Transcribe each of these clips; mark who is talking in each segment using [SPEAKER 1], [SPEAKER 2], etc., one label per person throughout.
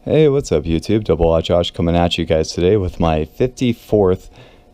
[SPEAKER 1] Hey, what's up YouTube? Double A Josh coming at you guys today with my 54th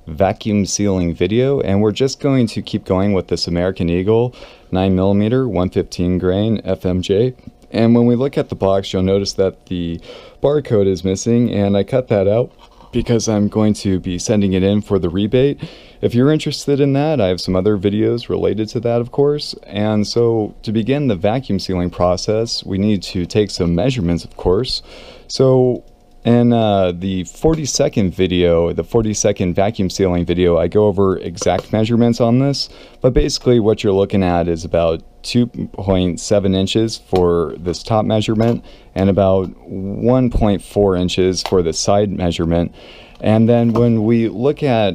[SPEAKER 1] vacuum sealing video, and we're just going to keep going with this American Eagle 9mm 115 grain FMJ. And when we look at the box, you'll notice that the barcode is missing, and I cut that out because I'm going to be sending it in for the rebate. If you're interested in that, I have some other videos related to that, of course. And so to begin the vacuum sealing process, we need to take some measurements, of course. So in the 40-second video, the 40-second vacuum sealing video, I go over exact measurements on this, but basically what you're looking at is about 2.7 inches for this top measurement and about 1.4 inches for the side measurement. And then when we look at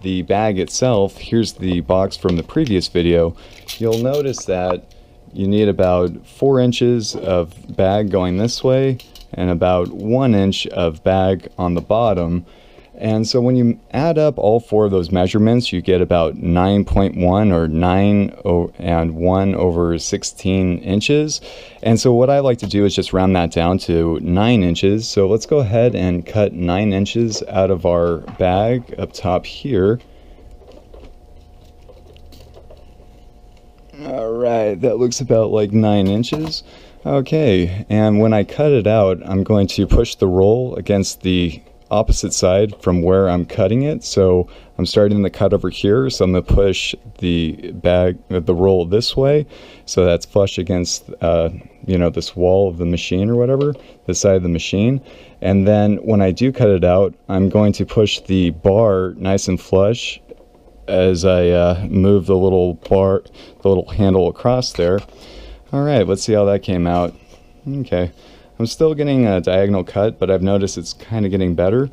[SPEAKER 1] the bag itself, here's the box from the previous video, you'll notice that you need about 4 inches of bag going this way and about 1 inch of bag on the bottom. And so when you add up all four of those measurements, you get about 9.1 or 9 and 1 over 16 inches. And so what I like to do is just round that down to 9 inches. So let's go ahead and cut 9 inches out of our bag up top here. All right, that looks about like 9 inches. Okay, and when I cut it out, I'm going to push the roll against the opposite side from where I'm cutting it. So I'm starting the cut over here, so I'm going to push the roll this way, so that's flush against this wall of the machine or whatever, the side of the machine. And then when I do cut it out, I'm going to push the bar nice and flush as I move the little handle across there. All right, let's see how that came out. Okay, I'm still getting a diagonal cut, but I've noticed it's kind of getting better.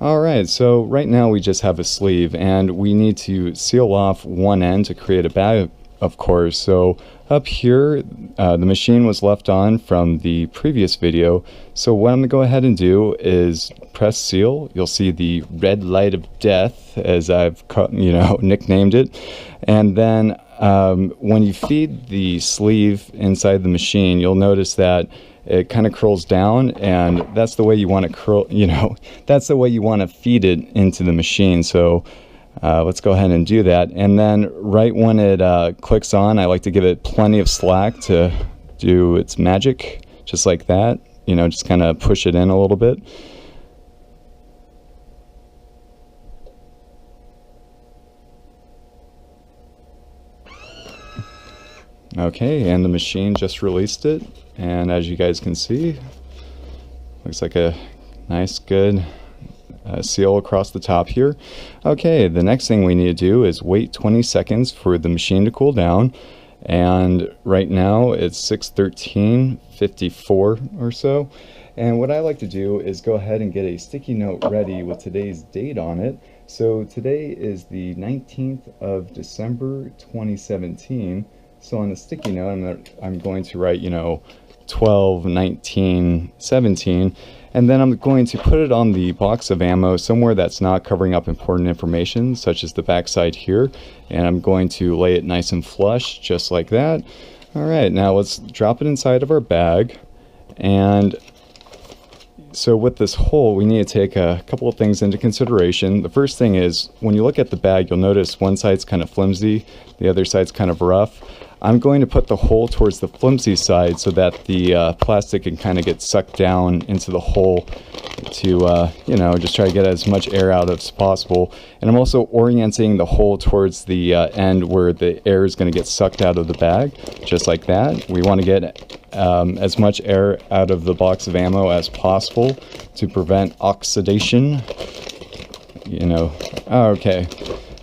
[SPEAKER 1] All right, so right now we just have a sleeve, and we need to seal off one end to create a bag, of course. So up here, the machine was left on from the previous video. So what I'm gonna go ahead and do is press seal. You'll see the red light of death, as I've nicknamed it. And then when you feed the sleeve inside the machine, you'll notice that it kind of curls down, and that's the way you want to curl, that's the way you want to feed it into the machine. So let's go ahead and do that. And then right when it clicks on, I like to give it plenty of slack to do its magic, just like that. Just kind of push it in a little bit. Okay, and the machine just released it, and as you guys can see, looks like a nice good seal across the top here. Okay, the next thing we need to do is wait 20 seconds for the machine to cool down, and right now it's 6:13:54 or so. And what I like to do is go ahead and get a sticky note ready with today's date on it. So today is the 19th of December 2017. So on the sticky note, I'm going to write, 12/19/17, and then I'm going to put it on the box of ammo somewhere that's not covering up important information, such as the backside here, and I'm going to lay it nice and flush, just like that. All right, now let's drop it inside of our bag. And so with this hole, we need to take a couple of things into consideration. The first thing is, when you look at the bag, you'll notice one side's kind of flimsy, the other side's kind of rough. I'm going to put the hole towards the flimsy side so that the plastic can kind of get sucked down into the hole to, just try to get as much air out as possible. And I'm also orienting the hole towards the end where the air is going to get sucked out of the bag, just like that. We want to get as much air out of the box of ammo as possible to prevent oxidation. Okay.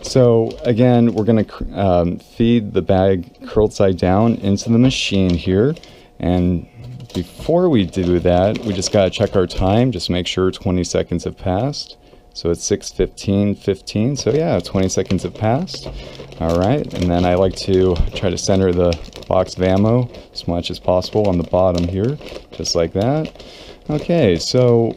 [SPEAKER 1] So again, we're going to feed the bag curled side down into the machine here. And before we do that, we just got to check our time, just make sure 20 seconds have passed. So it's 6:15:15. So yeah, 20 seconds have passed. All right, and then I like to try to center the box of ammo as much as possible on the bottom here, just like that. Okay, so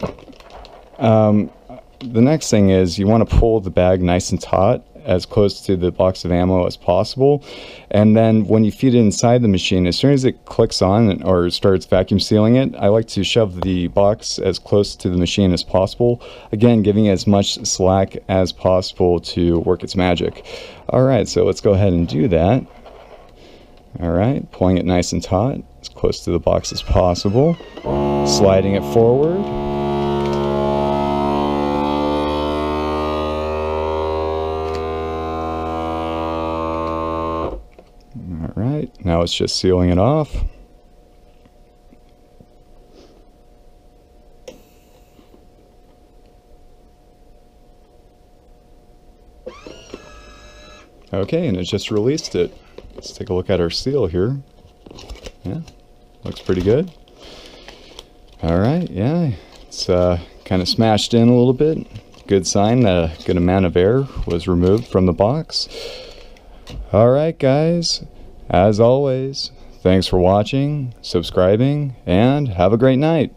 [SPEAKER 1] the next thing is you want to pull the bag nice and taut as close to the box of ammo as possible. And then when you feed it inside the machine, as soon as it clicks on or starts vacuum sealing it, I like to shove the box as close to the machine as possible, again giving it as much slack as possible to work its magic. Alright, so let's go ahead and do that. Alright, pulling it nice and taut, as close to the box as possible, sliding it forward. Alright, now it's just sealing it off. Okay, and it just released it. Let's take a look at our seal here. Yeah, looks pretty good. Alright, yeah, it's kind of smashed in a little bit. Good sign that a good amount of air was removed from the box. Alright guys, as always, thanks for watching, subscribing, and have a great night.